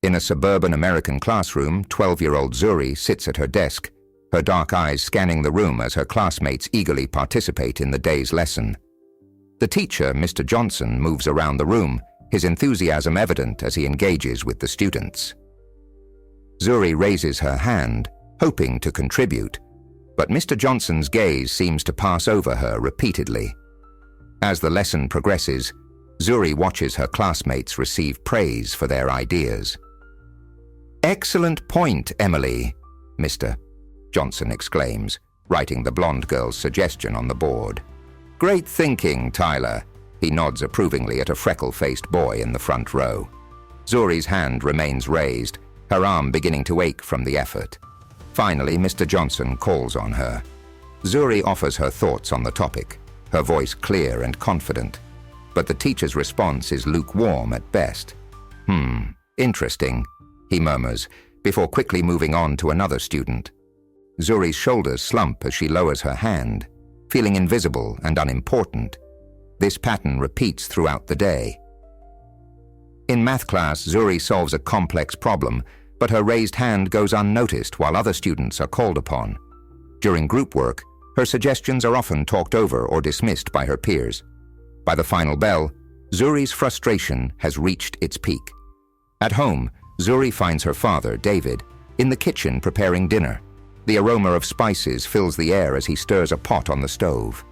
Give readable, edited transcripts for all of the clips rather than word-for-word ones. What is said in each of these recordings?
In a suburban American classroom, 12-year-old Zuri sits at her desk, her dark eyes scanning the room as her classmates eagerly participate in the day's lesson. The teacher, Mr. Johnson, moves around the room, his enthusiasm evident as he engages with the students. Zuri raises her hand, hoping to contribute, but Mr. Johnson's gaze seems to pass over her repeatedly. As the lesson progresses, Zuri watches her classmates receive praise for their ideas. "Excellent point, Emily," Mr. Johnson exclaims, writing the blonde girl's suggestion on the board. "Great thinking, Tyler," he nods approvingly at a freckle-faced boy in the front row. Zuri's hand remains raised, her arm beginning to ache from the effort. Finally, Mr. Johnson calls on her. Zuri offers her thoughts on the topic, her voice clear and confident, but the teacher's response is lukewarm at best. Interesting," he murmurs, before quickly moving on to another student. Zuri's shoulders slump as she lowers her hand, feeling invisible and unimportant. This pattern repeats throughout the day. In math class, Zuri solves a complex problem, but her raised hand goes unnoticed while other students are called upon. During group work, her suggestions are often talked over or dismissed by her peers. By the final bell, Zuri's frustration has reached its peak. At home, Zuri finds her father, David, in the kitchen preparing dinner. The aroma of spices fills the air as he stirs a pot on the stove.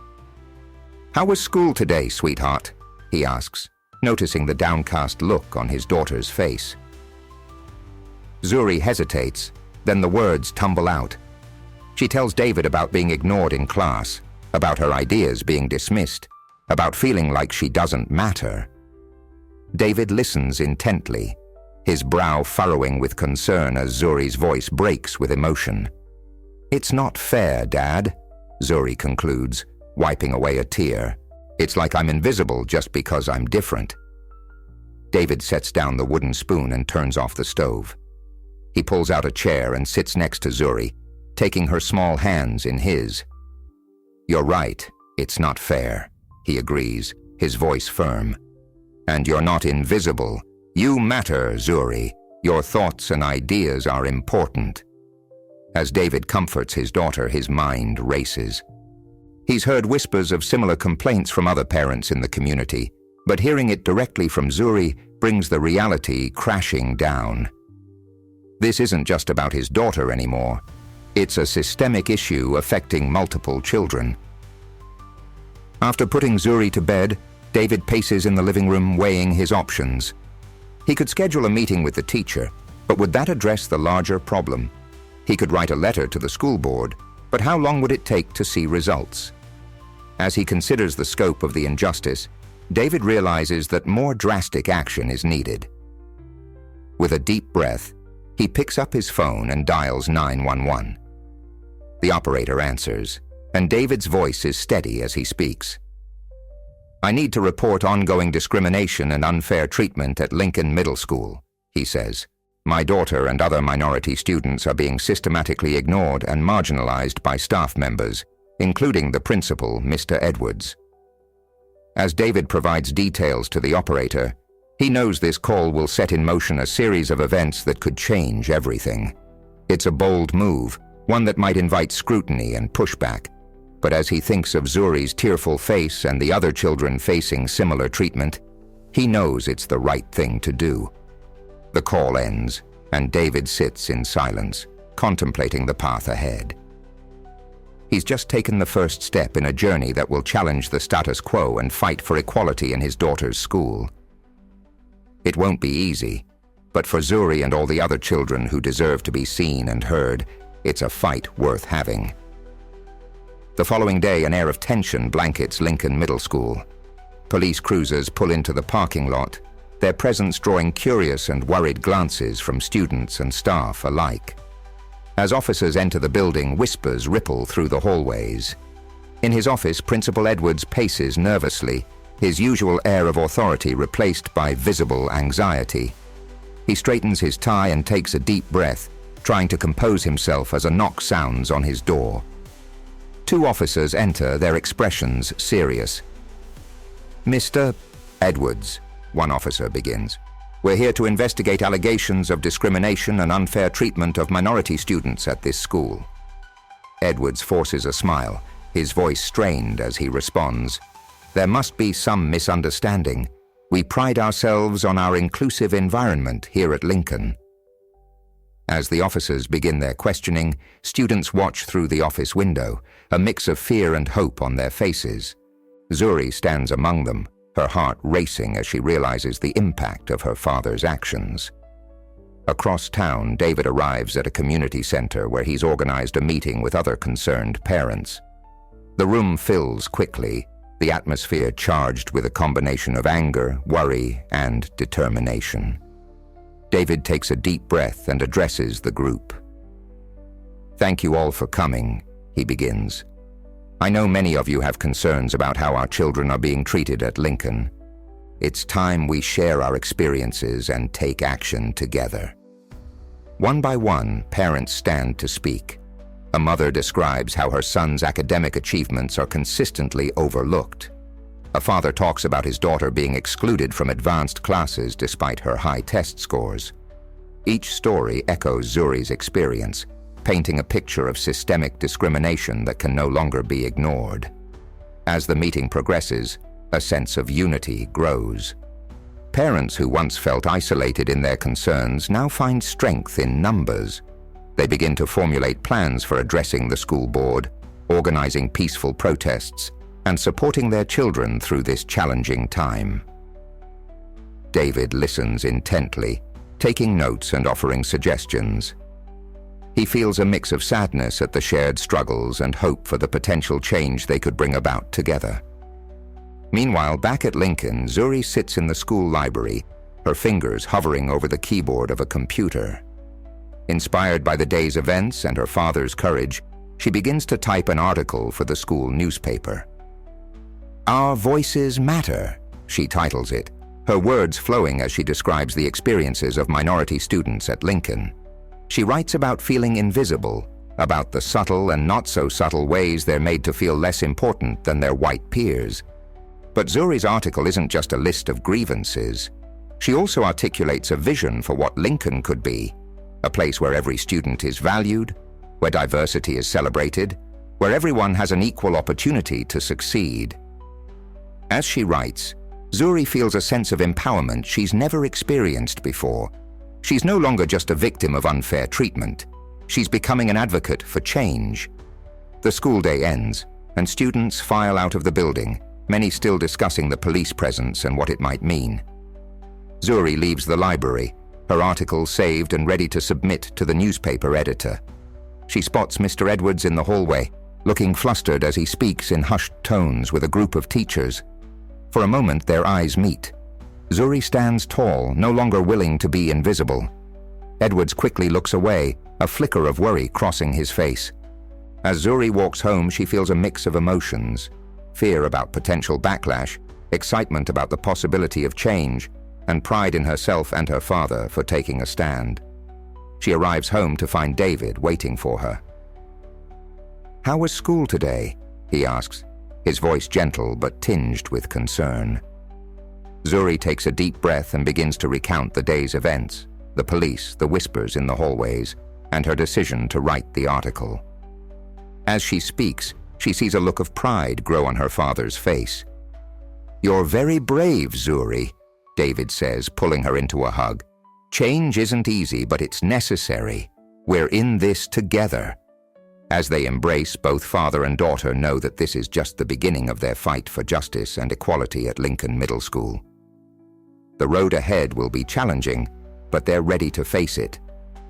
"How was school today, sweetheart?" he asks, noticing the downcast look on his daughter's face. Zuri hesitates, then the words tumble out. She tells David about being ignored in class, about her ideas being dismissed, about feeling like she doesn't matter. David listens intently, his brow furrowing with concern as Zuri's voice breaks with emotion. "It's not fair, Dad," Zuri concludes, wiping away a tear. "It's like I'm invisible just because I'm different." David sets down the wooden spoon and turns off the stove. He pulls out a chair and sits next to Zuri, taking her small hands in his. "You're right, it's not fair," he agrees, his voice firm. "And you're not invisible. You matter, Zuri. Your thoughts and ideas are important." As David comforts his daughter, his mind races. He's heard whispers of similar complaints from other parents in the community, but hearing it directly from Zuri brings the reality crashing down. This isn't just about his daughter anymore. It's a systemic issue affecting multiple children. After putting Zuri to bed, David paces in the living room weighing his options. He could schedule a meeting with the teacher, but would that address the larger problem? He could write a letter to the school board, but how long would it take to see results? As he considers the scope of the injustice, David realizes that more drastic action is needed. With a deep breath, he picks up his phone and dials 911. The operator answers, and David's voice is steady as he speaks. "I need to report ongoing discrimination and unfair treatment at Lincoln Middle School," he says. "My daughter and other minority students are being systematically ignored and marginalized by staff members, including the principal, Mr. Edwards." As David provides details to the operator, he knows this call will set in motion a series of events that could change everything. It's a bold move, one that might invite scrutiny and pushback, but as he thinks of Zuri's tearful face and the other children facing similar treatment, he knows it's the right thing to do. The call ends, and David sits in silence, contemplating the path ahead. He's just taken the first step in a journey that will challenge the status quo and fight for equality in his daughter's school. It won't be easy, but for Zuri and all the other children who deserve to be seen and heard, it's a fight worth having. The following day, an air of tension blankets Lincoln Middle School. Police cruisers pull into the parking lot, their presence drawing curious and worried glances from students and staff alike. As officers enter the building, whispers ripple through the hallways. In his office, Principal Edwards paces nervously, his usual air of authority replaced by visible anxiety. He straightens his tie and takes a deep breath, trying to compose himself as a knock sounds on his door. Two officers enter, their expressions serious. "Mr. Edwards," one officer begins. We're here to investigate allegations of discrimination and unfair treatment of minority students at this school. Edwards forces a smile, his voice strained as he responds, "There must be some misunderstanding. We pride ourselves on our inclusive environment here at Lincoln." As the officers begin their questioning, students watch through the office window, a mix of fear and hope on their faces. Zuri stands among them, her heart racing as she realizes the impact of her father's actions. Across town, David arrives at a community center where he's organized a meeting with other concerned parents. The room fills quickly, the atmosphere charged with a combination of anger, worry, and determination. David takes a deep breath and addresses the group. "Thank you all for coming," he begins. "I know many of you have concerns about how our children are being treated at Lincoln. It's time we share our experiences and take action together." One by one, parents stand to speak. A mother describes how her son's academic achievements are consistently overlooked. A father talks about his daughter being excluded from advanced classes despite her high test scores. Each story echoes Zuri's experience, painting a picture of systemic discrimination that can no longer be ignored. As the meeting progresses, a sense of unity grows. Parents who once felt isolated in their concerns now find strength in numbers. They begin to formulate plans for addressing the school board, organizing peaceful protests, and supporting their children through this challenging time. David listens intently, taking notes and offering suggestions. He feels a mix of sadness at the shared struggles and hope for the potential change they could bring about together. Meanwhile, back at Lincoln, Zuri sits in the school library, her fingers hovering over the keyboard of a computer. Inspired by the day's events and her father's courage, she begins to type an article for the school newspaper. "Our Voices Matter," she titles it, her words flowing as she describes the experiences of minority students at Lincoln. She writes about feeling invisible, about the subtle and not so subtle ways they're made to feel less important than their white peers. But Zuri's article isn't just a list of grievances. She also articulates a vision for what Lincoln could be, a place where every student is valued, where diversity is celebrated, where everyone has an equal opportunity to succeed. As she writes, Zuri feels a sense of empowerment she's never experienced before. She's no longer just a victim of unfair treatment. She's becoming an advocate for change. The school day ends, and students file out of the building, many still discussing the police presence and what it might mean. Zuri leaves the library, her article saved and ready to submit to the newspaper editor. She spots Mr. Edwards in the hallway, looking flustered as he speaks in hushed tones with a group of teachers. For a moment, their eyes meet. Zuri stands tall, no longer willing to be invisible. Edwards quickly looks away, a flicker of worry crossing his face. As Zuri walks home, she feels a mix of emotions: fear about potential backlash, excitement about the possibility of change, and pride in herself and her father for taking a stand. She arrives home to find David waiting for her. "How was school today?" he asks, his voice gentle but tinged with concern. Zuri takes a deep breath and begins to recount the day's events, the police, the whispers in the hallways, and her decision to write the article. As she speaks, she sees a look of pride grow on her father's face. "You're very brave, Zuri," David says, pulling her into a hug. "Change isn't easy, but it's necessary. We're in this together." As they embrace, both father and daughter know that this is just the beginning of their fight for justice and equality at Lincoln Middle School. The road ahead will be challenging, but they're ready to face it,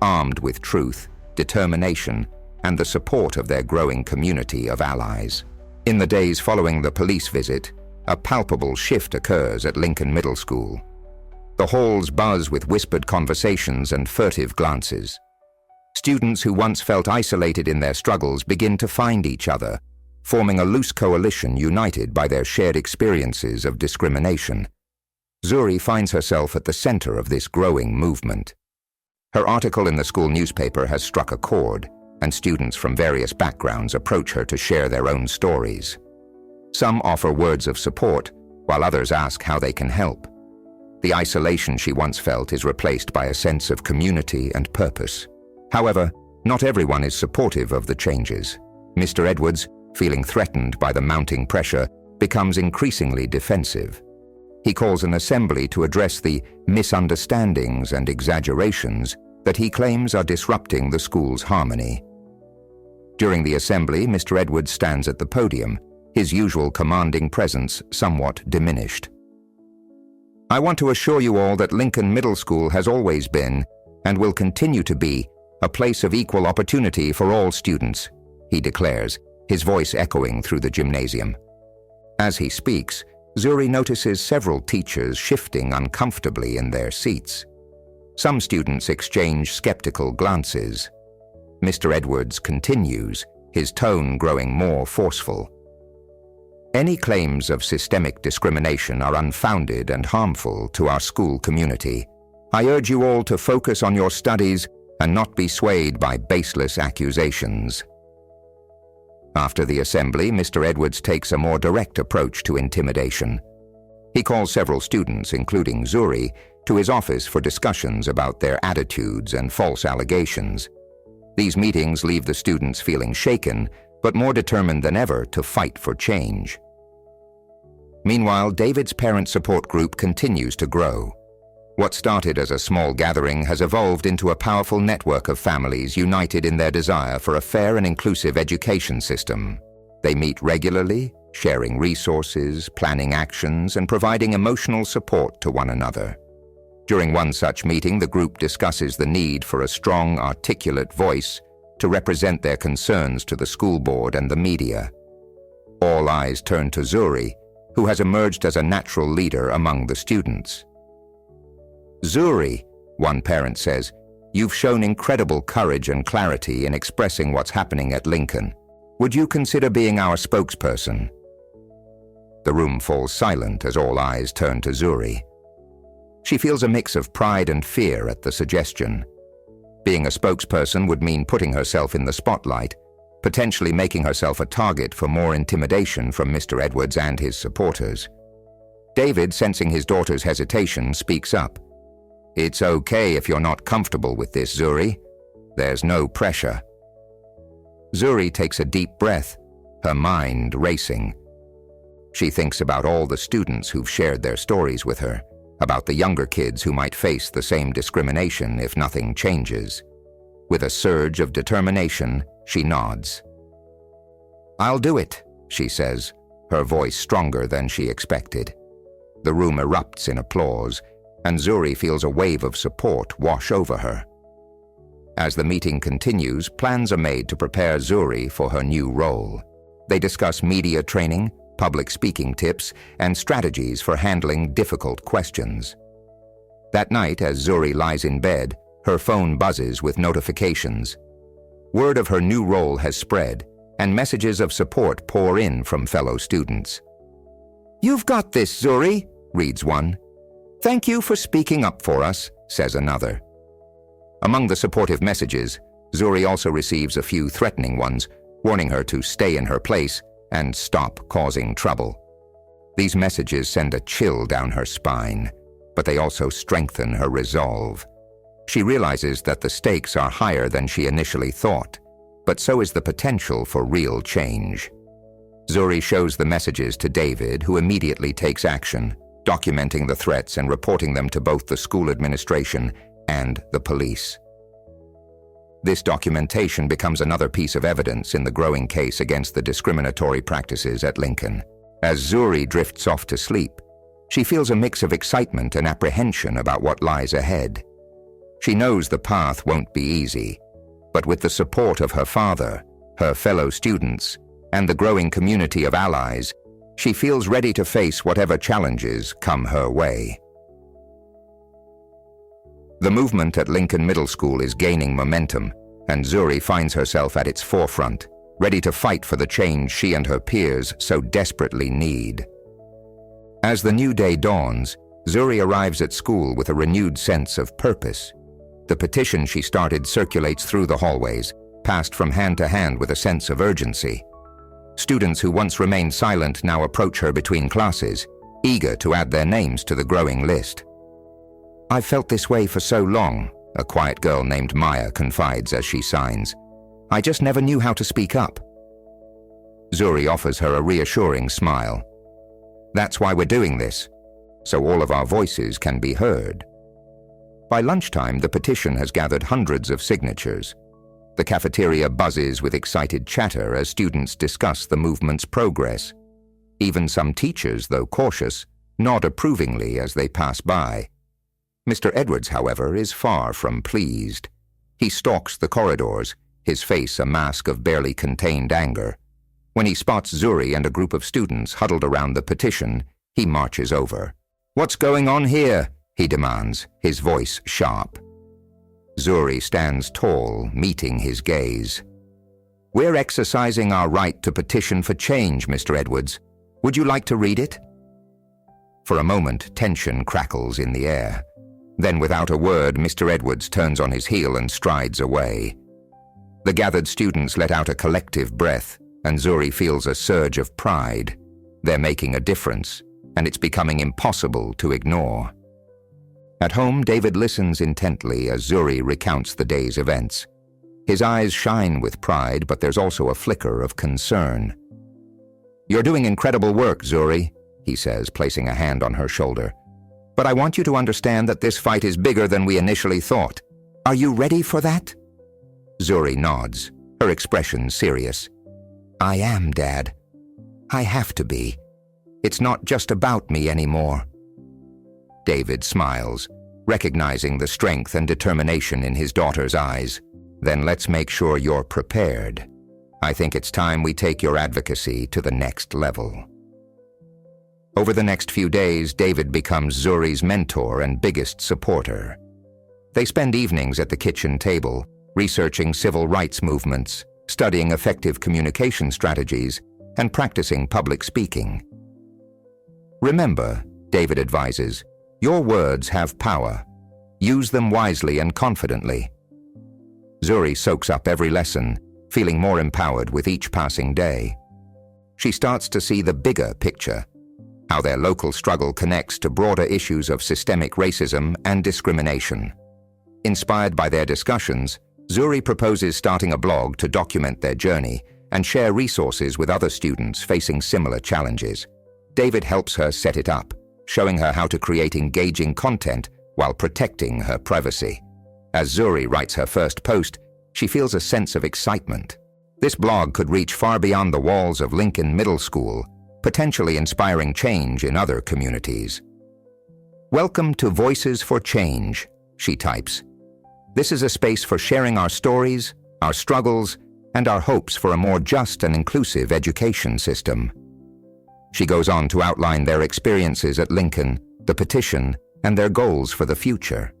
armed with truth, determination, and the support of their growing community of allies. In the days following the police visit, a palpable shift occurs at Lincoln Middle School. The halls buzz with whispered conversations and furtive glances. Students who once felt isolated in their struggles begin to find each other, forming a loose coalition united by their shared experiences of discrimination. Zuri finds herself at the center of this growing movement. Her article in the school newspaper has struck a chord, and students from various backgrounds approach her to share their own stories. Some offer words of support, while others ask how they can help. The isolation she once felt is replaced by a sense of community and purpose. However, not everyone is supportive of the changes. Mr. Edwards, feeling threatened by the mounting pressure, becomes increasingly defensive. He calls an assembly to address the misunderstandings and exaggerations that he claims are disrupting the school's harmony. During the assembly, Mr. Edwards stands at the podium, his usual commanding presence somewhat diminished. "I want to assure you all that Lincoln Middle School has always been, and will continue to be, a place of equal opportunity for all students," he declares, his voice echoing through the gymnasium. As he speaks, Zuri notices several teachers shifting uncomfortably in their seats. Some students exchange skeptical glances. Mr. Edwards continues, his tone growing more forceful. "Any claims of systemic discrimination are unfounded and harmful to our school community. I urge you all to focus on your studies and not be swayed by baseless accusations." After the assembly, Mr. Edwards takes a more direct approach to intimidation. He calls several students, including Zuri, to his office for discussions about their attitudes and false allegations. These meetings leave the students feeling shaken, but more determined than ever to fight for change. Meanwhile, David's parent support group continues to grow. What started as a small gathering has evolved into a powerful network of families united in their desire for a fair and inclusive education system. They meet regularly, sharing resources, planning actions, and providing emotional support to one another. During one such meeting, the group discusses the need for a strong, articulate voice to represent their concerns to the school board and the media. All eyes turn to Zuri, who has emerged as a natural leader among the students. "Zuri," one parent says, "you've shown incredible courage and clarity in expressing what's happening at Lincoln. Would you consider being our spokesperson?" The room falls silent as all eyes turn to Zuri. She feels a mix of pride and fear at the suggestion. Being a spokesperson would mean putting herself in the spotlight, potentially making herself a target for more intimidation from Mr. Edwards and his supporters. David, sensing his daughter's hesitation, speaks up. "It's okay if you're not comfortable with this, Zuri. There's no pressure." Zuri takes a deep breath, her mind racing. She thinks about all the students who've shared their stories with her, about the younger kids who might face the same discrimination if nothing changes. With a surge of determination, she nods. "I'll do it," she says, her voice stronger than she expected. The room erupts in applause, and Zuri feels a wave of support wash over her. As the meeting continues, plans are made to prepare Zuri for her new role. They discuss media training, public speaking tips, and strategies for handling difficult questions. That night, as Zuri lies in bed, her phone buzzes with notifications. Word of her new role has spread, and messages of support pour in from fellow students. "You've got this, Zuri," reads one. "Thank you for speaking up for us," says another. Among the supportive messages, Zuri also receives a few threatening ones, warning her to stay in her place and stop causing trouble. These messages send a chill down her spine, but they also strengthen her resolve. She realizes that the stakes are higher than she initially thought, but so is the potential for real change. Zuri shows the messages to David, who immediately takes action, documenting the threats and reporting them to both the school administration and the police. This documentation becomes another piece of evidence in the growing case against the discriminatory practices at Lincoln. As Zuri drifts off to sleep, she feels a mix of excitement and apprehension about what lies ahead. She knows the path won't be easy, but with the support of her father, her fellow students, and the growing community of allies, she feels ready to face whatever challenges come her way. The movement at Lincoln Middle School is gaining momentum, and Zuri finds herself at its forefront, ready to fight for the change she and her peers so desperately need. As the new day dawns, Zuri arrives at school with a renewed sense of purpose. The petition she started circulates through the hallways, passed from hand to hand with a sense of urgency. Students who once remained silent now approach her between classes, eager to add their names to the growing list. "I've felt this way for so long," a quiet girl named Maya confides as she signs. "I just never knew how to speak up." Zuri offers her a reassuring smile. "That's why we're doing this, so all of our voices can be heard." By lunchtime, the petition has gathered hundreds of signatures. The cafeteria buzzes with excited chatter as students discuss the movement's progress. Even some teachers, though cautious, nod approvingly as they pass by. Mr. Edwards, however, is far from pleased. He stalks the corridors, his face a mask of barely contained anger. When he spots Zuri and a group of students huddled around the petition, he marches over. "What's going on here?" he demands, his voice sharp. Zuri stands tall, meeting his gaze. "We're exercising our right to petition for change, Mr. Edwards. Would you like to read it?" For a moment, tension crackles in the air. Then, without a word, Mr. Edwards turns on his heel and strides away. The gathered students let out a collective breath, and Zuri feels a surge of pride. They're making a difference, and it's becoming impossible to ignore. At home, David listens intently as Zuri recounts the day's events. His eyes shine with pride, but there's also a flicker of concern. "You're doing incredible work, Zuri," he says, placing a hand on her shoulder. "But I want you to understand that this fight is bigger than we initially thought. Are you ready for that?" Zuri nods, her expression serious. "I am, Dad. I have to be. It's not just about me anymore." David smiles, recognizing the strength and determination in his daughter's eyes. "Then let's make sure you're prepared. I think it's time we take your advocacy to the next level." Over the next few days, David becomes Zuri's mentor and biggest supporter. They spend evenings at the kitchen table, researching civil rights movements, studying effective communication strategies, and practicing public speaking. "Remember," David advises, "your words have power. Use them wisely and confidently." Zuri soaks up every lesson, feeling more empowered with each passing day. She starts to see the bigger picture, how their local struggle connects to broader issues of systemic racism and discrimination. Inspired by their discussions, Zuri proposes starting a blog to document their journey and share resources with other students facing similar challenges. David helps her set it up, showing her how to create engaging content while protecting her privacy. As Zuri writes her first post, she feels a sense of excitement. This blog could reach far beyond the walls of Lincoln Middle School, potentially inspiring change in other communities. "Welcome to Voices for Change," she types. "This is a space for sharing our stories, our struggles, and our hopes for a more just and inclusive education system." She goes on to outline their experiences at Lincoln, the petition, and their goals for the future.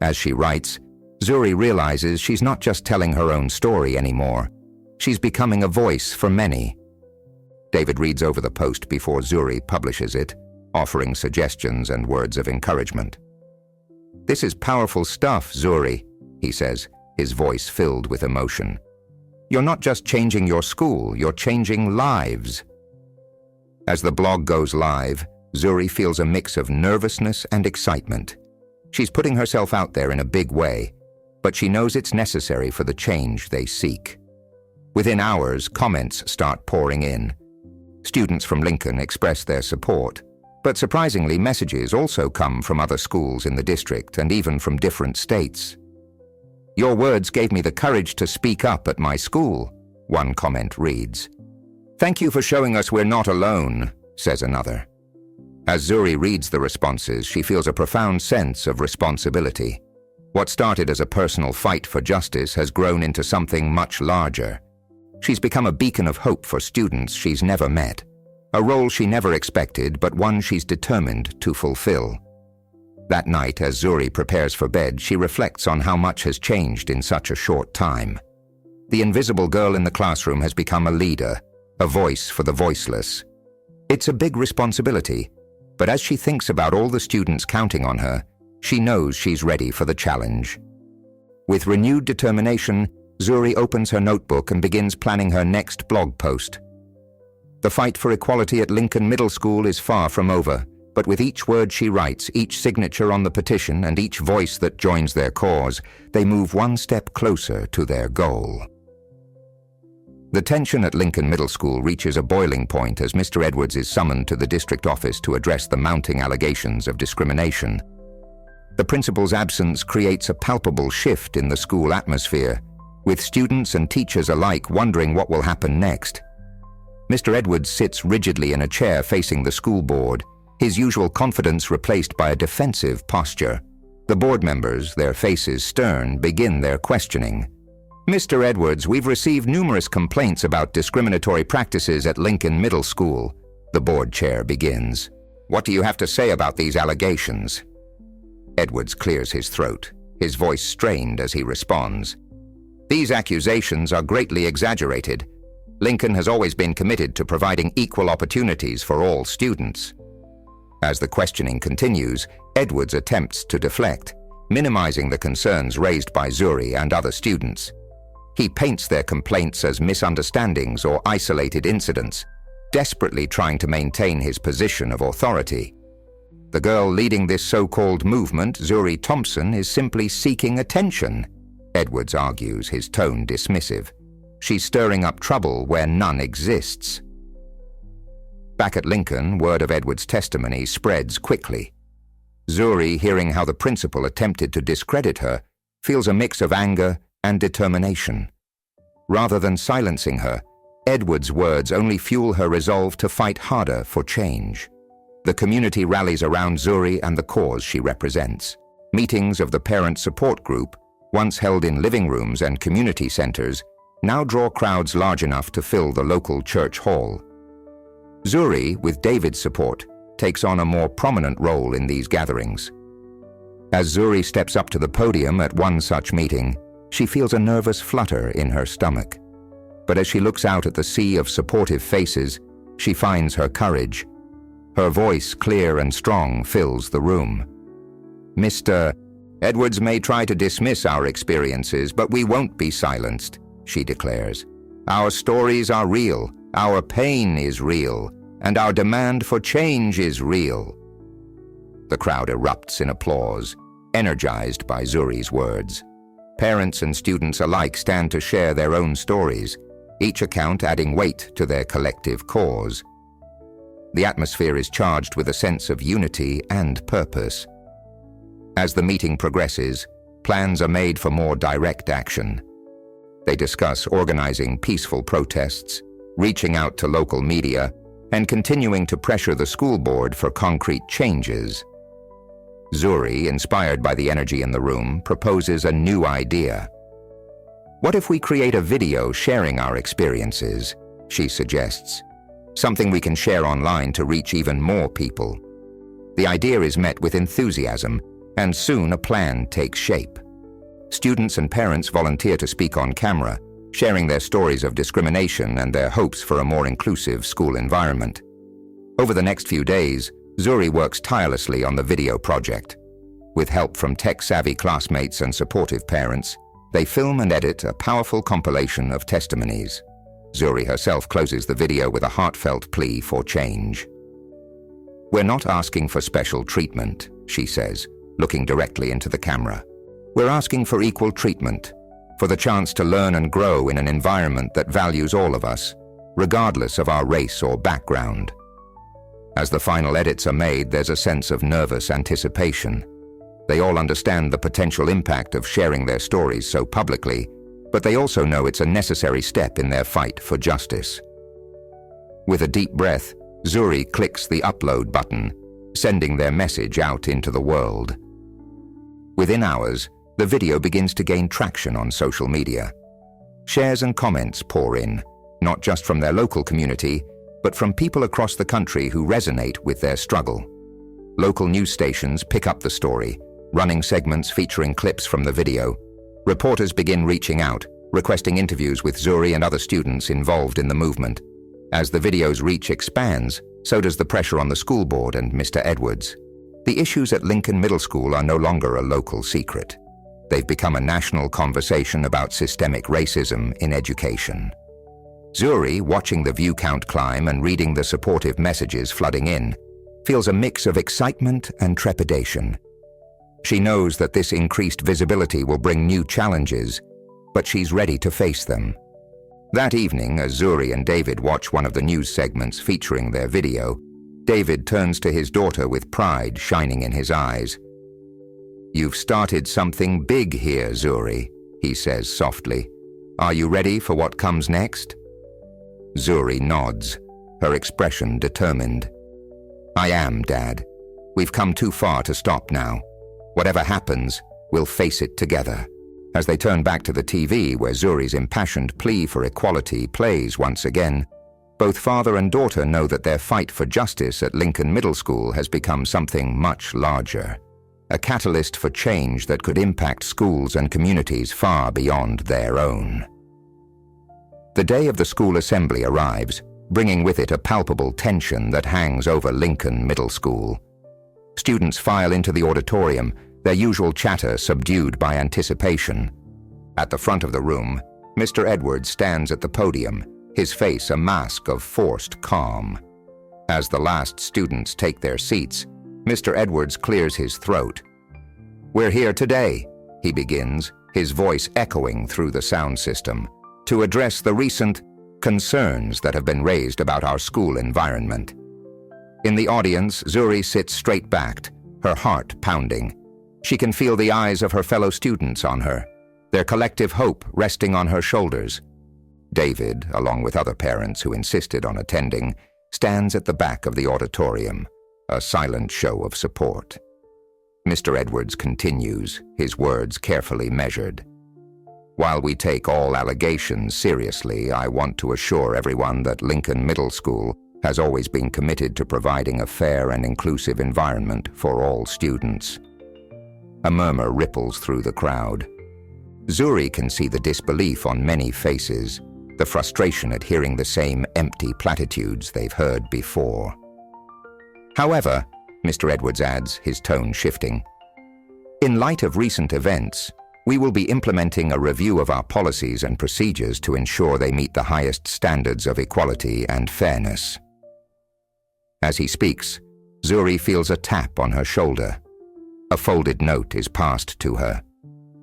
As she writes, Zuri realizes she's not just telling her own story anymore. She's becoming a voice for many. David reads over the post before Zuri publishes it, offering suggestions and words of encouragement. "This is powerful stuff, Zuri," he says, his voice filled with emotion. "You're not just changing your school, you're changing lives." As the blog goes live, Zuri feels a mix of nervousness and excitement. She's putting herself out there in a big way, but she knows it's necessary for the change they seek. Within hours, comments start pouring in. Students from Lincoln express their support, but surprisingly, messages also come from other schools in the district and even from different states. "Your words gave me the courage to speak up at my school," one comment reads. "Thank you for showing us we're not alone," says another. As Zuri reads the responses, she feels a profound sense of responsibility. What started as a personal fight for justice has grown into something much larger. She's become a beacon of hope for students she's never met, a role she never expected, but one she's determined to fulfill. That night, as Zuri prepares for bed, she reflects on how much has changed in such a short time. The invisible girl in the classroom has become a leader, a voice for the voiceless. It's a big responsibility, but as she thinks about all the students counting on her, she knows she's ready for the challenge. With renewed determination, Zuri opens her notebook and begins planning her next blog post. The fight for equality at Lincoln Middle School is far from over, but with each word she writes, each signature on the petition, and each voice that joins their cause, they move one step closer to their goal. The tension at Lincoln Middle School reaches a boiling point as Mr. Edwards is summoned to the district office to address the mounting allegations of discrimination. The principal's absence creates a palpable shift in the school atmosphere, with students and teachers alike wondering what will happen next. Mr. Edwards sits rigidly in a chair facing the school board, his usual confidence replaced by a defensive posture. The board members, their faces stern, begin their questioning. "Mr. Edwards, we've received numerous complaints about discriminatory practices at Lincoln Middle School," the board chair begins. "What do you have to say about these allegations?" Edwards clears his throat, his voice strained as he responds. "These accusations are greatly exaggerated. Lincoln has always been committed to providing equal opportunities for all students." As the questioning continues, Edwards attempts to deflect, minimizing the concerns raised by Zuri and other students. He paints their complaints as misunderstandings or isolated incidents, desperately trying to maintain his position of authority. The girl leading this so-called movement, Zuri Thompson, is simply seeking attention, Edwards argues, his tone dismissive. She's stirring up trouble where none exists. Back at Lincoln, word of Edwards' testimony spreads quickly. Zuri, hearing how the principal attempted to discredit her, feels a mix of anger and determination. Rather than silencing her, Edwards' words only fuel her resolve to fight harder for change. The community rallies around Zuri and the cause she represents. Meetings of the parent support group, once held in living rooms and community centers, now draw crowds large enough to fill the local church hall. Zuri, with David's support, takes on a more prominent role in these gatherings. As Zuri steps up to the podium at one such meeting, she feels a nervous flutter in her stomach. But as she looks out at the sea of supportive faces, she finds her courage. Her voice, clear and strong, fills the room. "Mr. Edwards may try to dismiss our experiences, but we won't be silenced," she declares. "Our stories are real, our pain is real, and our demand for change is real." The crowd erupts in applause, energized by Zuri's words. Parents and students alike stand to share their own stories, each account adding weight to their collective cause. The atmosphere is charged with a sense of unity and purpose. As the meeting progresses, plans are made for more direct action. They discuss organizing peaceful protests, reaching out to local media, and continuing to pressure the school board for concrete changes. Zuri, inspired by the energy in the room, proposes a new idea. "What if we create a video sharing our experiences?" she suggests. "Something we can share online to reach even more people." The idea is met with enthusiasm, and soon a plan takes shape. Students and parents volunteer to speak on camera, sharing their stories of discrimination and their hopes for a more inclusive school environment. Over the next few days, Zuri works tirelessly on the video project. With help from tech-savvy classmates and supportive parents, they film and edit a powerful compilation of testimonies. Zuri herself closes the video with a heartfelt plea for change. "We're not asking for special treatment," she says, looking directly into the camera. "We're asking for equal treatment, for the chance to learn and grow in an environment that values all of us, regardless of our race or background." As the final edits are made, there's a sense of nervous anticipation. They all understand the potential impact of sharing their stories so publicly, but they also know it's a necessary step in their fight for justice. With a deep breath, Zuri clicks the upload button, sending their message out into the world. Within hours, the video begins to gain traction on social media. Shares and comments pour in, not just from their local community, but from people across the country who resonate with their struggle. Local news stations pick up the story, running segments featuring clips from the video. Reporters begin reaching out, requesting interviews with Zuri and other students involved in the movement. As the video's reach expands, so does the pressure on the school board and Mr. Edwards. The issues at Lincoln Middle School are no longer a local secret. They've become a national conversation about systemic racism in education. Zuri, watching the view count climb and reading the supportive messages flooding in, feels a mix of excitement and trepidation. She knows that this increased visibility will bring new challenges, but she's ready to face them. That evening, as Zuri and David watch one of the news segments featuring their video, David turns to his daughter with pride shining in his eyes. "You've started something big here, Zuri," he says softly. "Are you ready for what comes next?" Zuri nods, her expression determined. "I am, Dad. We've come too far to stop now. Whatever happens, we'll face it together." As they turn back to the TV, where Zuri's impassioned plea for equality plays once again, both father and daughter know that their fight for justice at Lincoln Middle School has become something much larger, a catalyst for change that could impact schools and communities far beyond their own. The day of the school assembly arrives, bringing with it a palpable tension that hangs over Lincoln Middle School. Students file into the auditorium, their usual chatter subdued by anticipation. At the front of the room, Mr. Edwards stands at the podium, his face a mask of forced calm. As the last students take their seats, Mr. Edwards clears his throat. "We're here today," he begins, his voice echoing through the sound system, "to address the recent concerns that have been raised about our school environment." In the audience, Zuri sits straight-backed, her heart pounding. She can feel the eyes of her fellow students on her, their collective hope resting on her shoulders. David, along with other parents who insisted on attending, stands at the back of the auditorium, a silent show of support. Mr. Edwards continues, his words carefully measured. "While we take all allegations seriously, I want to assure everyone that Lincoln Middle School has always been committed to providing a fair and inclusive environment for all students." A murmur ripples through the crowd. Zuri can see the disbelief on many faces, the frustration at hearing the same empty platitudes they've heard before. "However," Mr. Edwards adds, his tone shifting, "in light of recent events, we will be implementing a review of our policies and procedures to ensure they meet the highest standards of equality and fairness." As he speaks, Zuri feels a tap on her shoulder. A folded note is passed to her.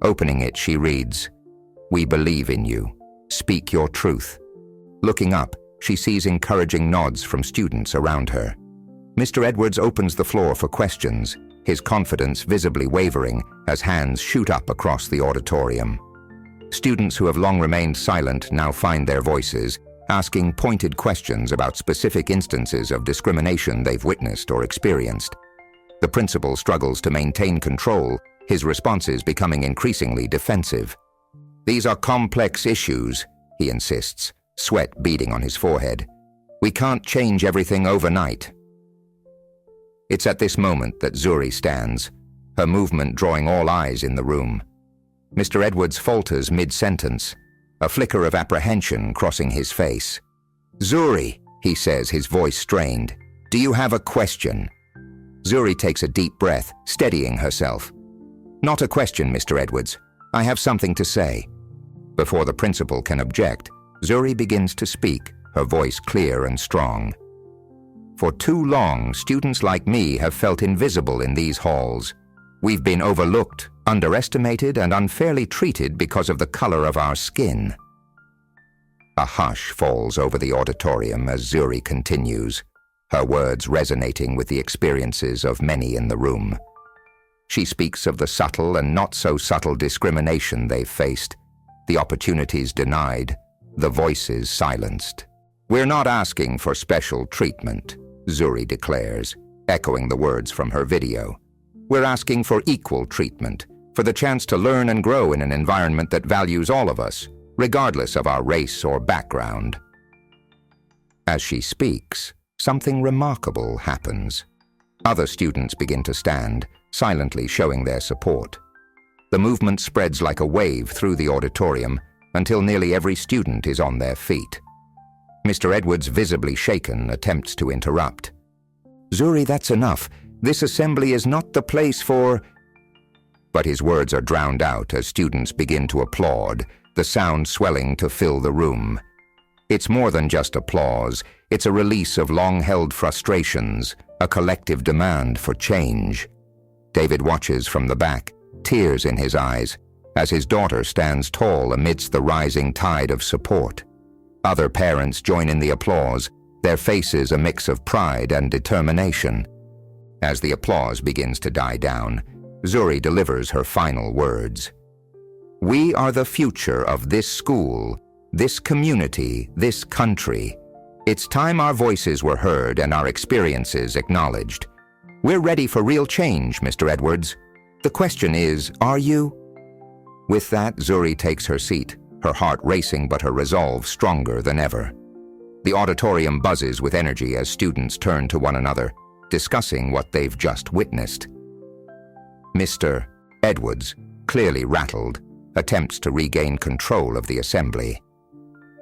Opening it, she reads, "We believe in you. Speak your truth." Looking up, she sees encouraging nods from students around her. Mr. Edwards opens the floor for questions, his confidence visibly wavering as hands shoot up across the auditorium. Students who have long remained silent now find their voices, asking pointed questions about specific instances of discrimination they've witnessed or experienced. The principal struggles to maintain control, his responses becoming increasingly defensive. "These are complex issues," he insists, sweat beading on his forehead. "We can't change everything overnight." It's at this moment that Zuri stands, her movement drawing all eyes in the room. Mr. Edwards falters mid-sentence, a flicker of apprehension crossing his face. "Zuri," he says, his voice strained, "do you have a question?" Zuri takes a deep breath, steadying herself. "Not a question, Mr. Edwards. I have something to say." Before the principal can object, Zuri begins to speak, her voice clear and strong. "For too long, students like me have felt invisible in these halls. We've been overlooked, underestimated, and unfairly treated because of the color of our skin." A hush falls over the auditorium as Zuri continues, her words resonating with the experiences of many in the room. She speaks of the subtle and not so subtle discrimination they've faced, the opportunities denied, the voices silenced. "We're not asking for special treatment," Zuri declares, echoing the words from her video. "We're asking for equal treatment, for the chance to learn and grow in an environment that values all of us, regardless of our race or background." As she speaks, something remarkable happens. Other students begin to stand, silently showing their support. The movement spreads like a wave through the auditorium until nearly every student is on their feet. Mr. Edwards, visibly shaken, attempts to interrupt. "Zuri, that's enough. This assembly is not the place for—" But his words are drowned out as students begin to applaud, the sound swelling to fill the room. It's more than just applause. It's a release of long-held frustrations, a collective demand for change. David watches from the back, tears in his eyes, as his daughter stands tall amidst the rising tide of support. Other parents join in the applause, their faces a mix of pride and determination. As the applause begins to die down, Zuri delivers her final words. "We are the future of this school, this community, this country. It's time our voices were heard and our experiences acknowledged. We're ready for real change, Mr. Edwards. The question is, are you?" With that, Zuri takes her seat, her heart racing but her resolve stronger than ever. The auditorium buzzes with energy as students turn to one another, discussing what they've just witnessed. Mr. Edwards, clearly rattled, attempts to regain control of the assembly.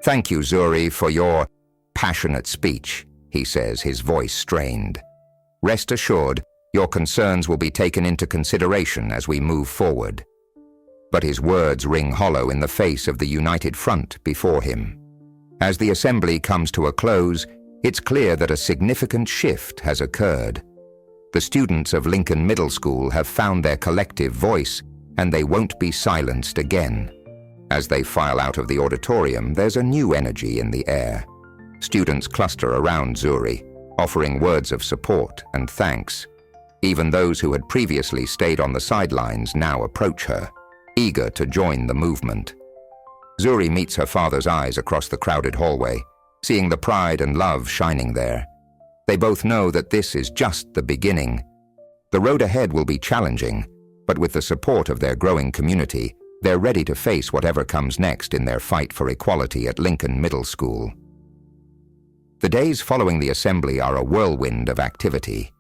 "Thank you, Zuri, for your passionate speech," he says, his voice strained. "Rest assured, your concerns will be taken into consideration as we move forward." But his words ring hollow in the face of the united front before him. As the assembly comes to a close, it's clear that a significant shift has occurred. The students of Lincoln Middle School have found their collective voice, and they won't be silenced again. As they file out of the auditorium, there's a new energy in the air. Students cluster around Zuri, offering words of support and thanks. Even those who had previously stayed on the sidelines now approach her, eager to join the movement. Zuri meets her father's eyes across the crowded hallway, seeing the pride and love shining there. They both know that this is just the beginning. The road ahead will be challenging, but with the support of their growing community, they're ready to face whatever comes next in their fight for equality at Lincoln Middle School. The days following the assembly are a whirlwind of activity.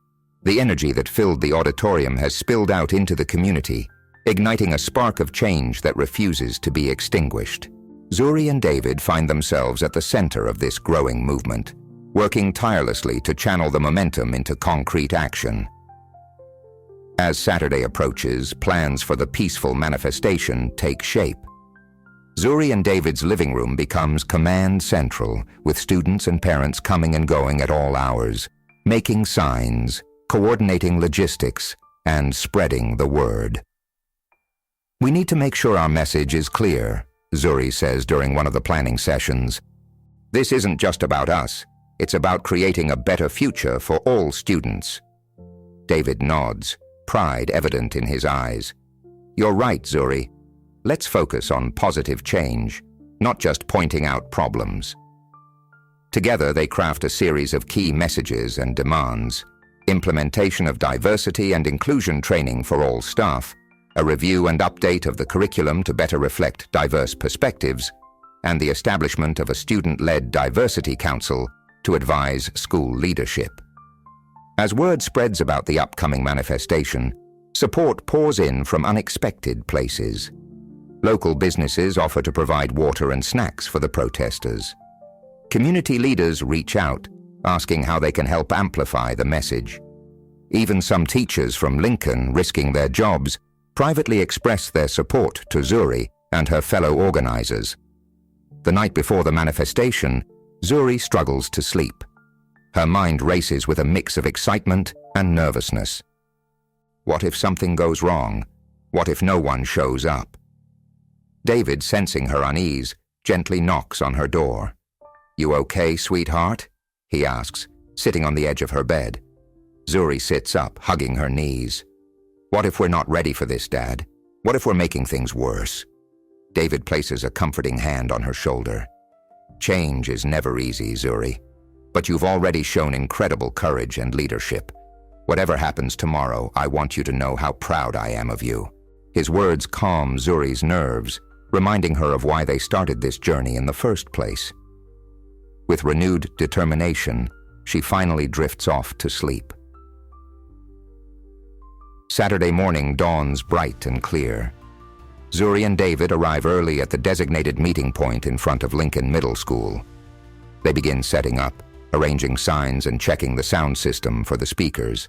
The energy that filled the auditorium has spilled out into the community, igniting a spark of change that refuses to be extinguished. Zuri and David find themselves at the center of this growing movement, working tirelessly to channel the momentum into concrete action. As Saturday approaches, plans for the peaceful manifestation take shape. Zuri and David's living room becomes command central, with students and parents coming and going at all hours, making signs, coordinating logistics, and spreading the word. "We need to make sure our message is clear," Zuri says during one of the planning sessions. "This isn't just about us. It's about creating a better future for all students." David nods, pride evident in his eyes. "You're right, Zuri. Let's focus on positive change, not just pointing out problems." Together, they craft a series of key messages and demands: implementation of diversity and inclusion training for all staff, a review and update of the curriculum to better reflect diverse perspectives, and the establishment of a student-led diversity council to advise school leadership. As word spreads about the upcoming manifestation, support pours in from unexpected places. Local businesses offer to provide water and snacks for the protesters. Community leaders reach out, asking how they can help amplify the message. Even some teachers from Lincoln, risking their jobs, privately express their support to Zuri and her fellow organizers. The night before the manifestation, Zuri struggles to sleep. Her mind races with a mix of excitement and nervousness. What if something goes wrong? What if no one shows up? David, sensing her unease, gently knocks on her door. "You okay, sweetheart?" he asks, sitting on the edge of her bed. Zuri sits up, hugging her knees. "What if we're not ready for this, Dad? What if we're making things worse?" David places a comforting hand on her shoulder. "Change is never easy, Zuri, but you've already shown incredible courage and leadership. Whatever happens tomorrow, I want you to know how proud I am of you." His words calm Zuri's nerves, reminding her of why they started this journey in the first place. With renewed determination, she finally drifts off to sleep. Saturday morning dawns bright and clear. Zuri and David arrive early at the designated meeting point in front of Lincoln Middle School. They begin setting up, arranging signs and checking the sound system for the speakers.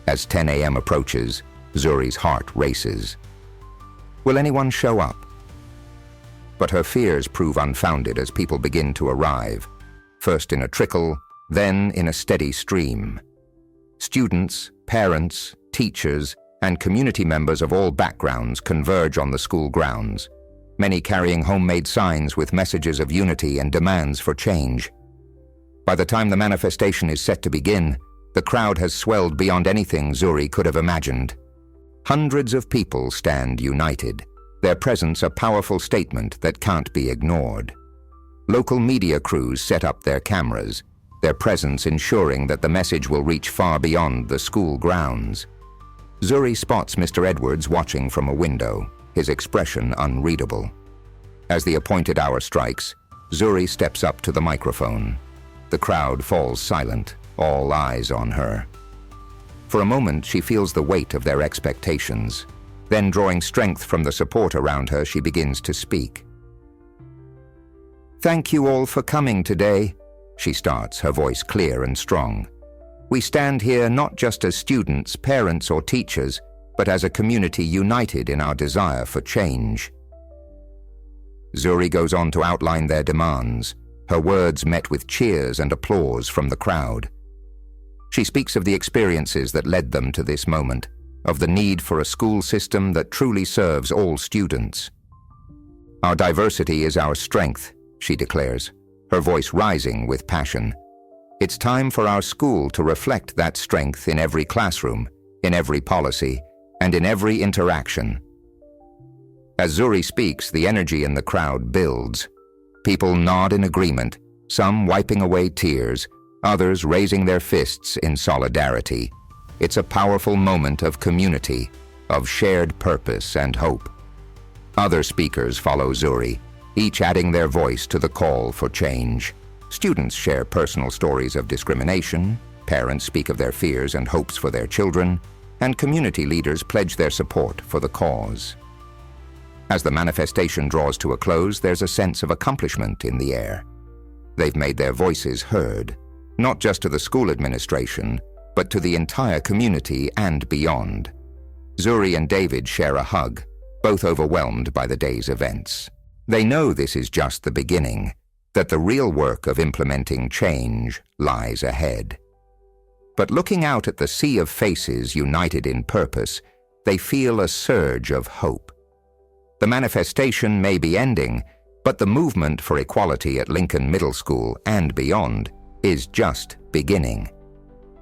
As 10 a.m. approaches, Zuri's heart races. Will anyone show up? but her fears prove unfounded as people begin to arrive, first in a trickle, then in a steady stream. Students, parents, teachers, and community members of all backgrounds converge on the school grounds, many carrying homemade signs with messages of unity and demands for change. By the time the manifestation is set to begin, the crowd has swelled beyond anything Zuri could have imagined. Hundreds of people stand united, their presence a powerful statement that can't be ignored. Local media crews set up their cameras, their presence ensuring that the message will reach far beyond the school grounds. Zuri spots Mr. Edwards watching from a window, his expression unreadable. As the appointed hour strikes, Zuri steps up to the microphone. The crowd falls silent, all eyes on her. For a moment, she feels the weight of their expectations. Then, drawing strength from the support around her, she begins to speak. "Thank you all for coming today," she starts, her voice clear and strong. "We stand here not just as students, parents, or teachers, but as a community united in our desire for change." Zuri goes on to outline their demands, her words met with cheers and applause from the crowd. She speaks of the experiences that led them to this moment, of the need for a school system that truly serves all students. "Our diversity is our strength," she declares, her voice rising with passion. "It's time for our school to reflect that strength in every classroom, in every policy, and in every interaction." As Zuri speaks, the energy in the crowd builds. People nod in agreement, some wiping away tears, others raising their fists in solidarity. It's a powerful moment of community, of shared purpose and hope. Other speakers follow Zuri, each adding their voice to the call for change. Students share personal stories of discrimination, parents speak of their fears and hopes for their children, and community leaders pledge their support for the cause. As the manifestation draws to a close, there's a sense of accomplishment in the air. They've made their voices heard, not just to the school administration, but to the entire community and beyond. Zuri and David share a hug, both overwhelmed by the day's events. They know this is just the beginning, that the real work of implementing change lies ahead. But looking out at the sea of faces united in purpose, they feel a surge of hope. The manifestation may be ending, but the movement for equality at Lincoln Middle School and beyond is just beginning.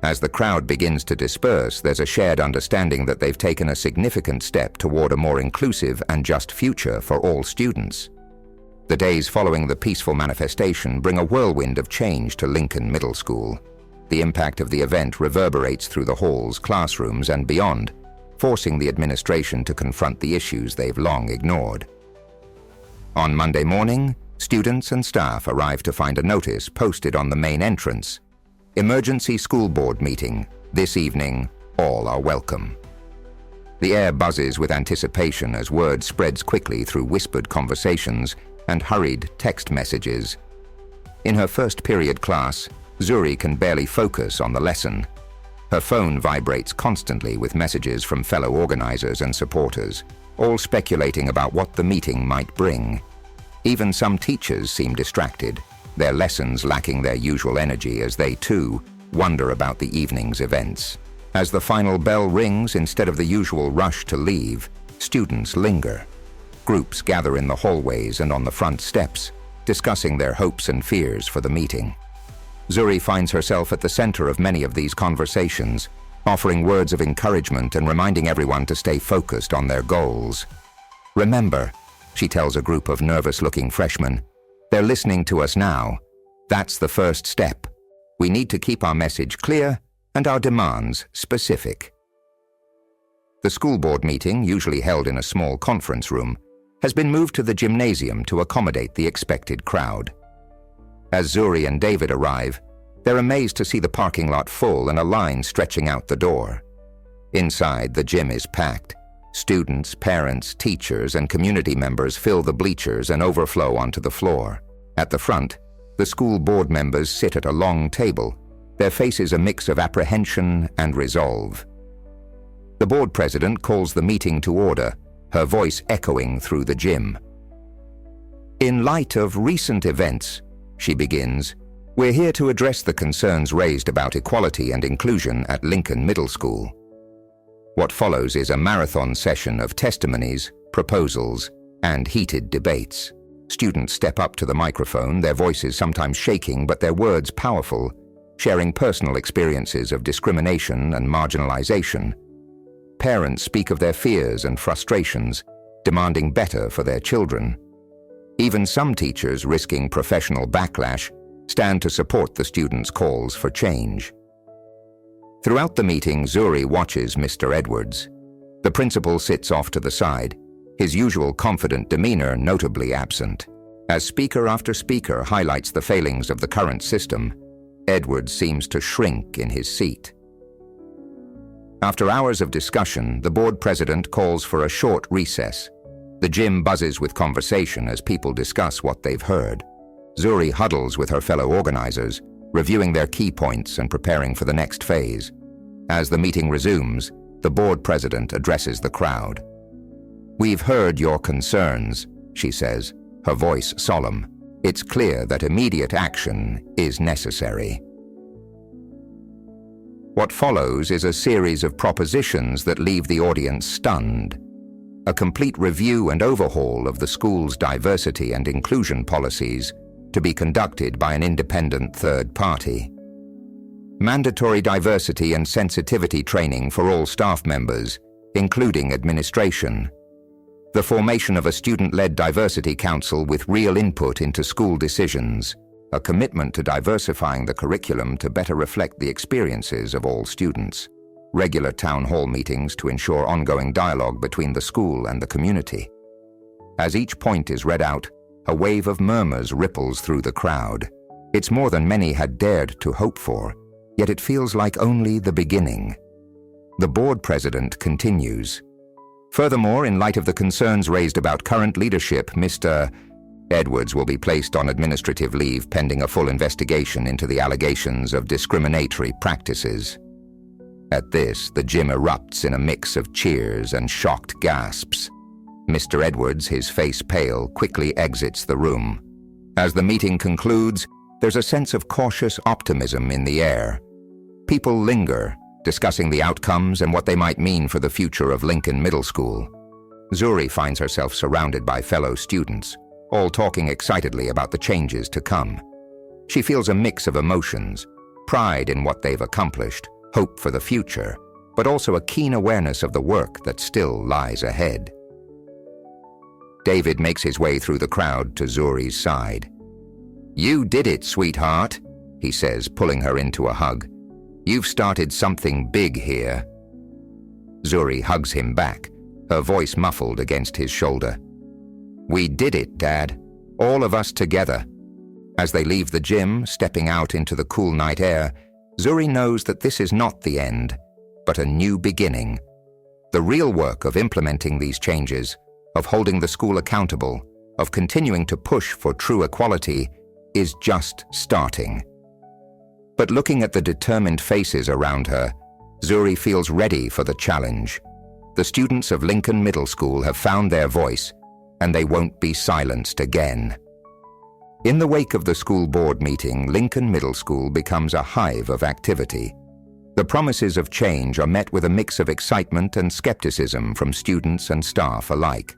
As the crowd begins to disperse, there's a shared understanding that they've taken a significant step toward a more inclusive and just future for all students. The days following the peaceful manifestation bring a whirlwind of change to Lincoln Middle School. The impact of the event reverberates through the halls, classrooms, and beyond, forcing the administration to confront the issues they've long ignored. On Monday morning, students and staff arrive to find a notice posted on the main entrance. "Emergency School Board meeting. This evening, all are welcome." The air buzzes with anticipation as word spreads quickly through whispered conversations and hurried text messages. In her first period class, Zuri can barely focus on the lesson. Her phone vibrates constantly with messages from fellow organizers and supporters, all speculating about what the meeting might bring. Even some teachers seem distracted, their lessons lacking their usual energy as they, too, wonder about the evening's events. As the final bell rings, instead of the usual rush to leave, students linger. Groups gather in the hallways and on the front steps, discussing their hopes and fears for the meeting. Zuri finds herself at the center of many of these conversations, offering words of encouragement and reminding everyone to stay focused on their goals. "Remember," she tells a group of nervous-looking freshmen, "they're listening to us now. That's the first step. We need to keep our message clear and our demands specific." The school board meeting, usually held in a small conference room, has been moved to the gymnasium to accommodate the expected crowd. As Zuri and David arrive, they're amazed to see the parking lot full and a line stretching out the door. Inside, the gym is packed. Students, parents, teachers, and community members fill the bleachers and overflow onto the floor. At the front, the school board members sit at a long table, their faces a mix of apprehension and resolve. The board president calls the meeting to order, her voice echoing through the gym. In light of recent events, she begins, we're here to address the concerns raised about equality and inclusion at Lincoln Middle School. What follows is a marathon session of testimonies, proposals, and heated debates. Students step up to the microphone, their voices sometimes shaking but their words powerful, sharing personal experiences of discrimination and marginalization. Parents speak of their fears and frustrations, demanding better for their children. Even some teachers, risking professional backlash, stand to support the students' calls for change. Throughout the meeting, Zuri watches Mr. Edwards. The principal sits off to the side, his usual confident demeanor notably absent. As speaker after speaker highlights the failings of the current system, Edwards seems to shrink in his seat. After hours of discussion, the board president calls for a short recess. The gym buzzes with conversation as people discuss what they've heard. Zuri huddles with her fellow organizers, reviewing their key points and preparing for the next phase. As the meeting resumes, the board president addresses the crowd. "We've heard your concerns," she says, her voice solemn. It's clear that immediate action is necessary. What follows is a series of propositions that leave the audience stunned. A complete review and overhaul of the school's diversity and inclusion policies to be conducted by an independent third party. Mandatory diversity and sensitivity training for all staff members, including administration. The formation of a student-led diversity council with real input into school decisions. A commitment to diversifying the curriculum to better reflect the experiences of all students. Regular town hall meetings to ensure ongoing dialogue between the school and the community. As each point is read out, a wave of murmurs ripples through the crowd. It's more than many had dared to hope for, yet it feels like only the beginning. The board president continues. Furthermore, in light of the concerns raised about current leadership, Mr. Edwards will be placed on administrative leave pending a full investigation into the allegations of discriminatory practices. At this, the gym erupts in a mix of cheers and shocked gasps. Mr. Edwards, his face pale, quickly exits the room. As the meeting concludes, there's a sense of cautious optimism in the air. People linger, discussing the outcomes and what they might mean for the future of Lincoln Middle School. Zuri finds herself surrounded by fellow students, all talking excitedly about the changes to come. She feels a mix of emotions, pride in what they've accomplished, hope for the future, but also a keen awareness of the work that still lies ahead. David makes his way through the crowd to Zuri's side. "You did it, sweetheart," he says, pulling her into a hug. "You've started something big here." Zuri hugs him back, her voice muffled against his shoulder. "We did it, Dad. All of us together." As they leave the gym, stepping out into the cool night air, Zuri knows that this is not the end, but a new beginning. The real work of implementing these changes, of holding the school accountable, of continuing to push for true equality, is just starting. But looking at the determined faces around her, Zuri feels ready for the challenge. The students of Lincoln Middle School have found their voice, and they won't be silenced again. In the wake of the school board meeting, Lincoln Middle School becomes a hive of activity. The promises of change are met with a mix of excitement and skepticism from students and staff alike.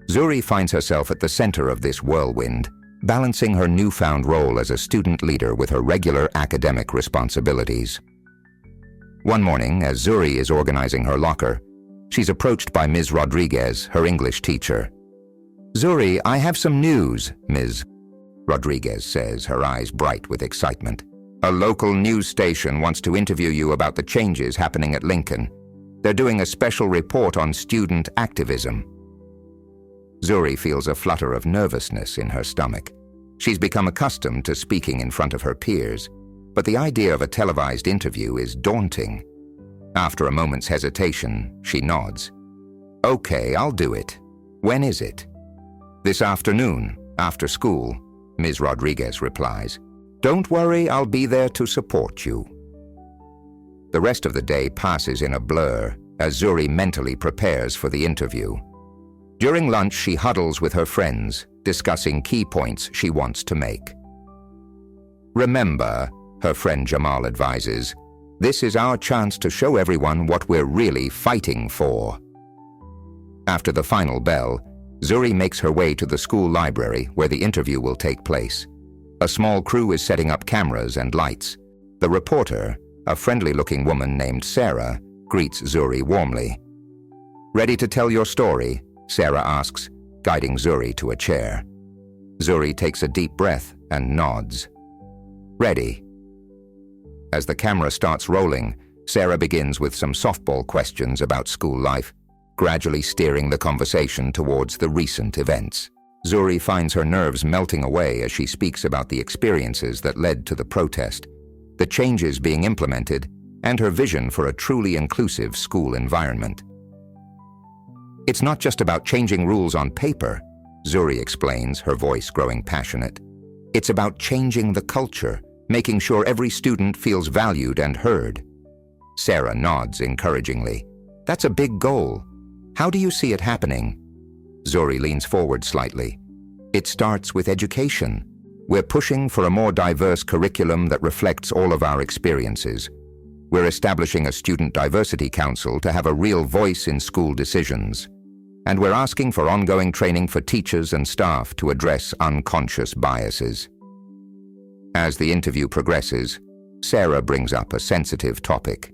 Zuri finds herself at the center of this whirlwind, balancing her newfound role as a student leader with her regular academic responsibilities. One morning, as Zuri is organizing her locker, she's approached by Ms. Rodriguez, her English teacher. "Zuri, I have some news," Ms. Rodriguez says, her eyes bright with excitement. "A local news station wants to interview you about the changes happening at Lincoln. They're doing a special report on student activism." Zuri feels a flutter of nervousness in her stomach. She's become accustomed to speaking in front of her peers, but the idea of a televised interview is daunting. After a moment's hesitation, she nods. "Okay, I'll do it. When is it?" "This afternoon, after school," Ms. Rodriguez replies. "Don't worry, I'll be there to support you." The rest of the day passes in a blur as Zuri mentally prepares for the interview. During lunch, she huddles with her friends, discussing key points she wants to make. "Remember," her friend Jamal advises, "this is our chance to show everyone what we're really fighting for." After the final bell, Zuri makes her way to the school library where the interview will take place. A small crew is setting up cameras and lights. The reporter, a friendly-looking woman named Sarah, greets Zuri warmly. "Ready to tell your story?" Sarah asks, guiding Zuri to a chair. Zuri takes a deep breath and nods. "Ready." As the camera starts rolling, Sarah begins with some softball questions about school life, gradually steering the conversation towards the recent events. Zuri finds her nerves melting away as she speaks about the experiences that led to the protest, the changes being implemented, and her vision for a truly inclusive school environment. "It's not just about changing rules on paper," Zuri explains, her voice growing passionate. "It's about changing the culture, making sure every student feels valued and heard." Sarah nods encouragingly. "That's a big goal. How do you see it happening?" Zuri leans forward slightly. "It starts with education. We're pushing for a more diverse curriculum that reflects all of our experiences. We're establishing a student diversity council to have a real voice in school decisions. And we're asking for ongoing training for teachers and staff to address unconscious biases." As the interview progresses, Sarah brings up a sensitive topic.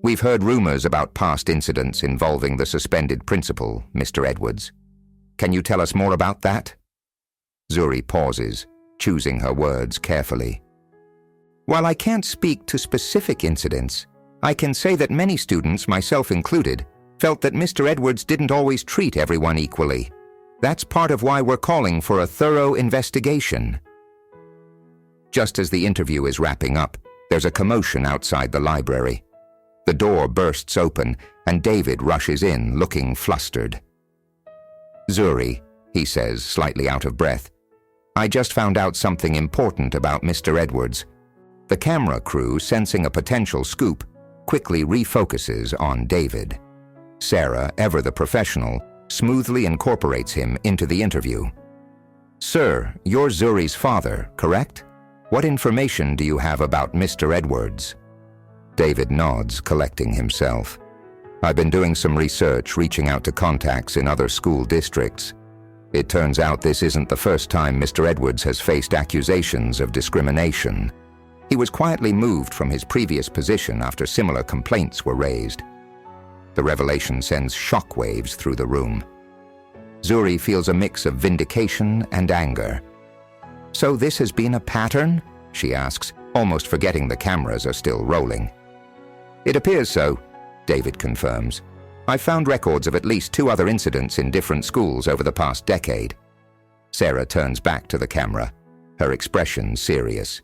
"We've heard rumors about past incidents involving the suspended principal, Mr. Edwards. Can you tell us more about that?" Zuri pauses, choosing her words carefully. "While I can't speak to specific incidents, I can say that many students, myself included, felt that Mr. Edwards didn't always treat everyone equally. That's part of why we're calling for a thorough investigation." Just as the interview is wrapping up, there's a commotion outside the library. The door bursts open, and David rushes in, looking flustered. "Zuri," he says, slightly out of breath, "I just found out something important about Mr. Edwards." The camera crew, sensing a potential scoop, quickly refocuses on David. Sarah, ever the professional, smoothly incorporates him into the interview. "Sir, you're Zuri's father, correct? What information do you have about Mr. Edwards?" David nods, collecting himself. "I've been doing some research, reaching out to contacts in other school districts. It turns out this isn't the first time Mr. Edwards has faced accusations of discrimination. He was quietly moved from his previous position after similar complaints were raised." The revelation sends shockwaves through the room. Zuri feels a mix of vindication and anger. "So this has been a pattern?" she asks, almost forgetting the cameras are still rolling. "It appears so," David confirms. "I found records of at least 2 other incidents in different schools over the past decade." Sarah turns back to the camera, her expression serious.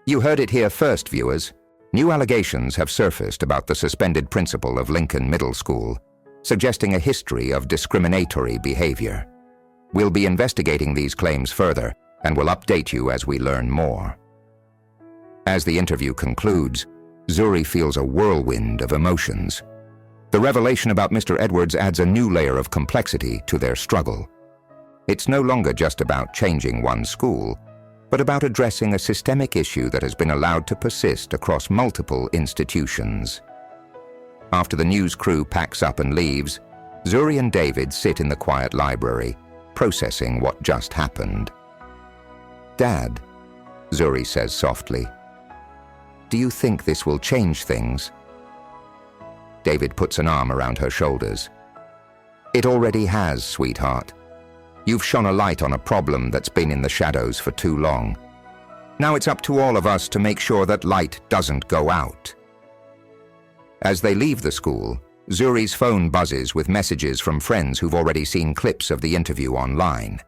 "You heard it here first, viewers. New allegations have surfaced about the suspended principal of Lincoln Middle School, suggesting a history of discriminatory behavior. We'll be investigating these claims further, and will update you as we learn more." As the interview concludes, Zuri feels a whirlwind of emotions. The revelation about Mr. Edwards adds a new layer of complexity to their struggle. It's no longer just about changing one school, but about addressing a systemic issue that has been allowed to persist across multiple institutions. After the news crew packs up and leaves, Zuri and David sit in the quiet library, processing what just happened. "Dad," Zuri says softly, "do you think this will change things?" David puts an arm around her shoulders. "It already has, sweetheart. You've shone a light on a problem that's been in the shadows for too long. Now it's up to all of us to make sure that light doesn't go out." As they leave the school, Zuri's phone buzzes with messages from friends who've already seen clips of the interview online.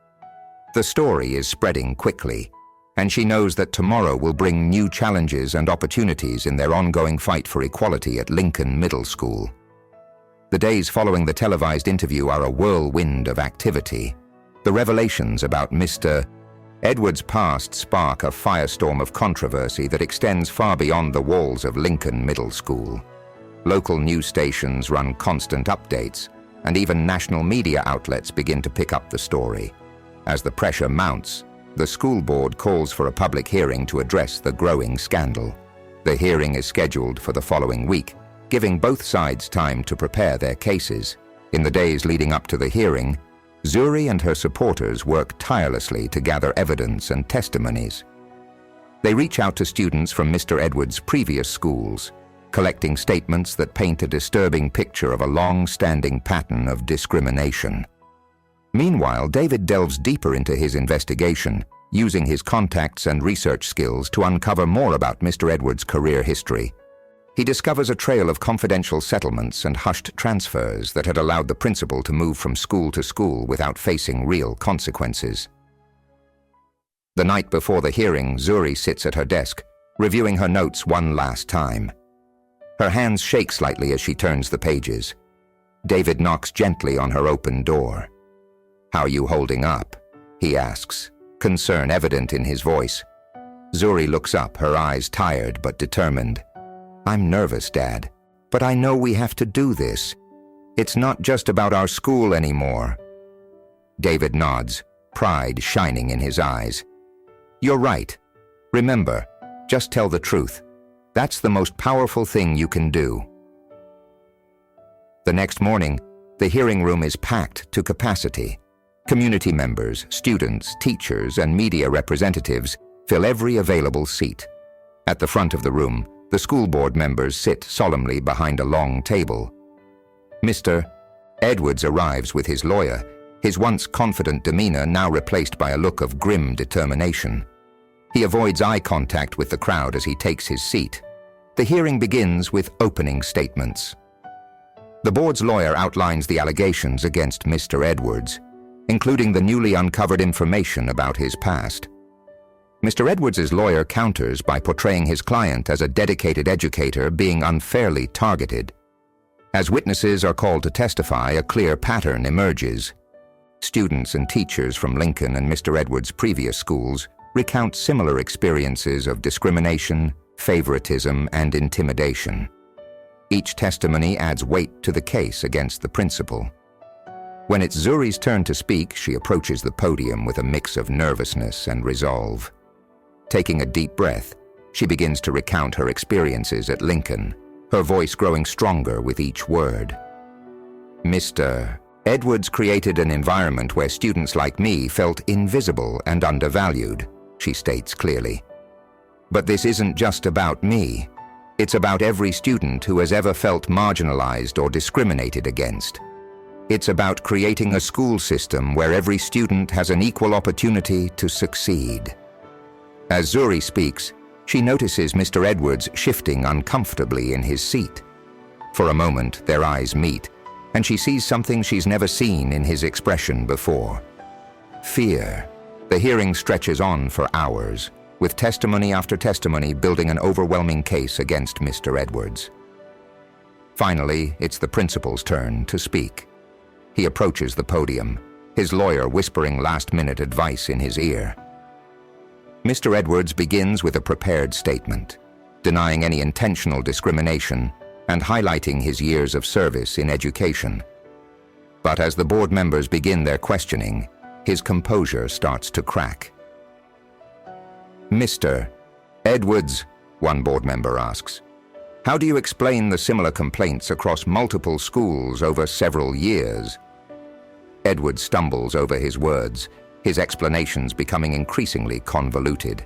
The story is spreading quickly, and she knows that tomorrow will bring new challenges and opportunities in their ongoing fight for equality at Lincoln Middle School. The days following the televised interview are a whirlwind of activity. The revelations about Mr. Edwards' past spark a firestorm of controversy that extends far beyond the walls of Lincoln Middle School. Local news stations run constant updates, and even national media outlets begin to pick up the story. As the pressure mounts, the school board calls for a public hearing to address the growing scandal. The hearing is scheduled for the following week, giving both sides time to prepare their cases. In the days leading up to the hearing, Zuri and her supporters work tirelessly to gather evidence and testimonies. They reach out to students from Mr. Edwards' previous schools, collecting statements that paint a disturbing picture of a long-standing pattern of discrimination. Meanwhile, David delves deeper into his investigation, using his contacts and research skills to uncover more about Mr. Edwards' career history. He discovers a trail of confidential settlements and hushed transfers that had allowed the principal to move from school to school without facing real consequences. The night before the hearing, Zuri sits at her desk, reviewing her notes one last time. Her hands shake slightly as she turns the pages. David knocks gently on her open door. "How are you holding up?" he asks, concern evident in his voice. Zuri looks up, her eyes tired but determined. "I'm nervous, Dad, but I know we have to do this. It's not just about our school anymore." David nods, pride shining in his eyes. "You're right. Remember, just tell the truth. That's the most powerful thing you can do." The next morning, the hearing room is packed to capacity. Community members, students, teachers, and media representatives fill every available seat. At the front of the room, the school board members sit solemnly behind a long table. Mr. Edwards arrives with his lawyer, his once confident demeanor now replaced by a look of grim determination. He avoids eye contact with the crowd as he takes his seat. The hearing begins with opening statements. The board's lawyer outlines the allegations against Mr. Edwards, including the newly uncovered information about his past. Mr. Edwards' lawyer counters by portraying his client as a dedicated educator being unfairly targeted. As witnesses are called to testify, a clear pattern emerges. Students and teachers from Lincoln and Mr. Edwards' previous schools recount similar experiences of discrimination, favoritism, and intimidation. Each testimony adds weight to the case against the principal. When it's Zuri's turn to speak, she approaches the podium with a mix of nervousness and resolve. Taking a deep breath, she begins to recount her experiences at Lincoln, her voice growing stronger with each word. "Mr. Edwards created an environment where students like me felt invisible and undervalued," she states clearly. "But this isn't just about me. It's about every student who has ever felt marginalized or discriminated against. It's about creating a school system where every student has an equal opportunity to succeed." As Zuri speaks, she notices Mr. Edwards shifting uncomfortably in his seat. For a moment, their eyes meet, and she sees something she's never seen in his expression before. Fear. The hearing stretches on for hours, with testimony after testimony building an overwhelming case against Mr. Edwards. Finally, it's the principal's turn to speak. He approaches the podium, his lawyer whispering last-minute advice in his ear. Mr. Edwards begins with a prepared statement, denying any intentional discrimination and highlighting his years of service in education. But as the board members begin their questioning, his composure starts to crack. "Mr. Edwards," one board member asks, "how do you explain the similar complaints across multiple schools over several years?" Edwards stumbles over his words, his explanations becoming increasingly convoluted.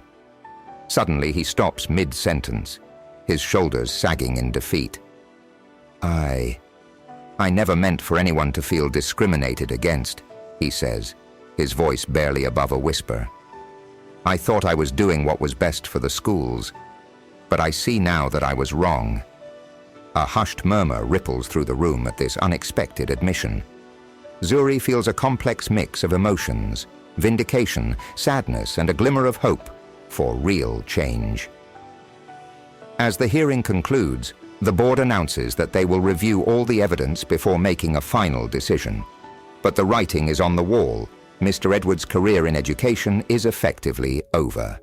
Suddenly, he stops mid-sentence, his shoulders sagging in defeat. I never meant for anyone to feel discriminated against," he says, his voice barely above a whisper. "I thought I was doing what was best for the schools, but I see now that I was wrong." A hushed murmur ripples through the room at this unexpected admission. Zuri feels a complex mix of emotions, vindication, sadness, and a glimmer of hope for real change. As the hearing concludes, the board announces that they will review all the evidence before making a final decision. But the writing is on the wall. Mr. Edwards' career in education is effectively over.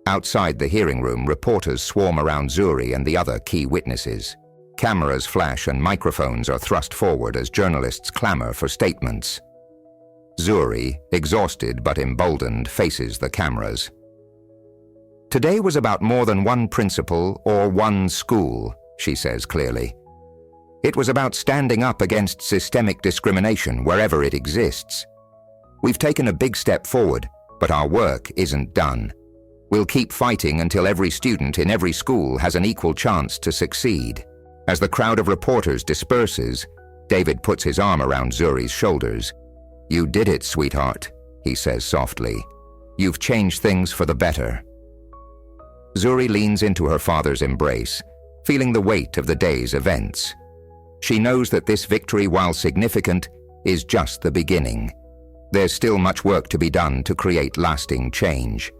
Outside the hearing room, reporters swarm around Zuri and the other key witnesses. Cameras flash and microphones are thrust forward as journalists clamor for statements. Zuri, exhausted but emboldened, faces the cameras. Today was about more than one principal or one school, she says clearly. It was about standing up against systemic discrimination wherever it exists. We've taken a big step forward, but our work isn't done. We'll keep fighting until every student in every school has an equal chance to succeed. As the crowd of reporters disperses, David puts his arm around Zuri's shoulders. "You did it, sweetheart," he says softly. "You've changed things for the better." Zuri leans into her father's embrace, feeling the weight of the day's events. She knows that this victory, while significant, is just the beginning. There's still much work to be done to create lasting change.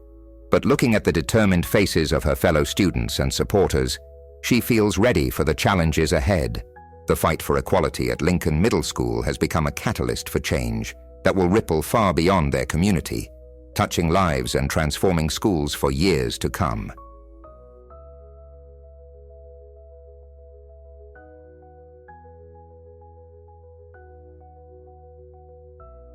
But looking at the determined faces of her fellow students and supporters, she feels ready for the challenges ahead. The fight for equality at Lincoln Middle School has become a catalyst for change that will ripple far beyond their community, touching lives and transforming schools for years to come.